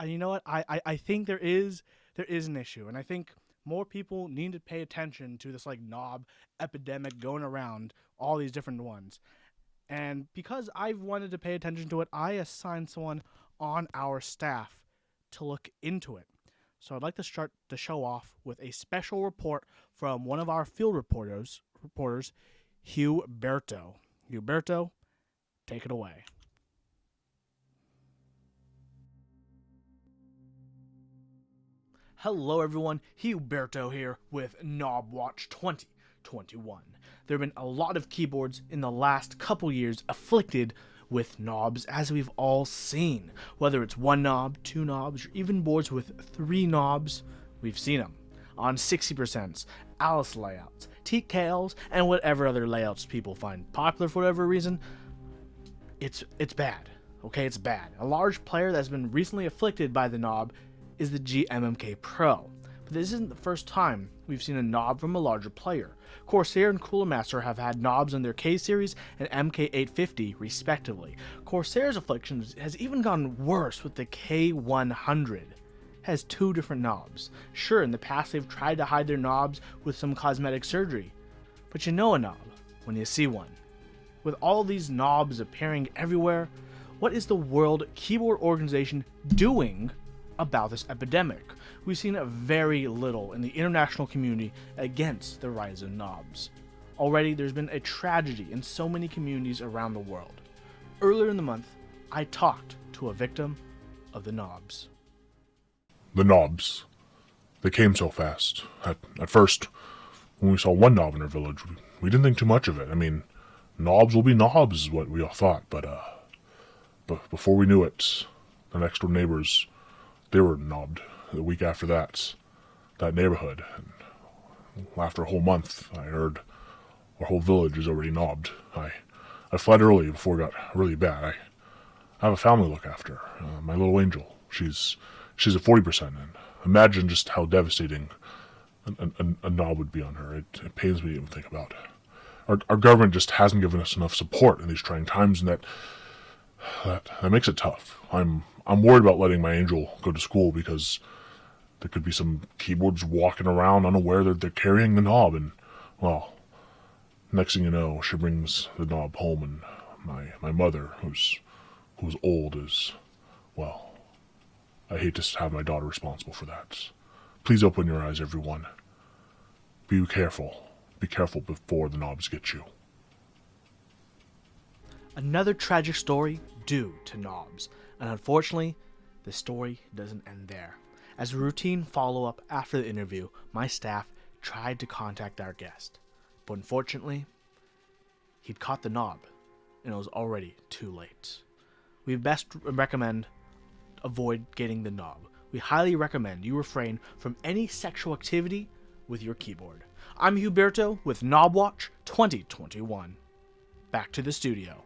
you know what? I think there is an issue, and I think more people need to pay attention to this like knob epidemic going around all these different ones. And because I've wanted to pay attention to it, I assigned someone on our staff to look into it. So I'd like to start the show off with a special report from one of our field reporters, Hugh Berto. Hugh Berto, take it away. Hello, everyone. Huberto here with KnobWatch 2021. There have been a lot of keyboards in the last couple years afflicted with knobs, as we've all seen. Whether it's one knob, two knobs, or even boards with three knobs, we've seen them. On 60%, Alice layouts, TKLs, and whatever other layouts people find popular for whatever reason, it's bad. Okay, it's bad. A large player that's been recently afflicted by the knob is the GMMK Pro. But this isn't the first time we've seen a knob from a larger player. Corsair and Cooler Master have had knobs on their K series and MK850 respectively. Corsair's affliction has even gotten worse with the K100. Has two different knobs. Sure, in the past they've tried to hide their knobs with some cosmetic surgery, but you know a knob when you see one. With all these knobs appearing everywhere, what is the World Keyboard Organization doing about this epidemic? We've seen very little in the international community against the rise of knobs. Already, there's been a tragedy in so many communities around the world. Earlier in the month, I talked to a victim of the knobs. The knobs. They came so fast. At first, when we saw one knob in our village, we didn't think too much of it. I mean, knobs will be knobs is what we all thought, but before we knew it, the next door neighbors, they were knobbed the week after that neighborhood. And after a whole month, I heard our whole village is already knobbed. I fled early before it got really bad. I have a family to look after. My little angel, she's at 40%, and imagine just how devastating a knob would be on her. It pains me to even think about. Our government just hasn't given us enough support in these trying times, and that makes it tough. I'm worried about letting my angel go to school because there could be some keyboards walking around unaware that they're carrying the knob, and well, next thing you know, she brings the knob home, and my mother, who's old, is, well, I hate to have my daughter responsible for that. Please open your eyes, everyone. Be careful. Be careful before the knobs get you. Another tragic story due to knobs, and unfortunately, the story doesn't end there. As a routine follow-up after the interview, my staff tried to contact our guest, but unfortunately, he'd caught the knob, and it was already too late. We best recommend avoid getting the knob. We highly recommend you refrain from any sexual activity with your keyboard. I'm Huberto with KnobWatch 2021. Back to the studio.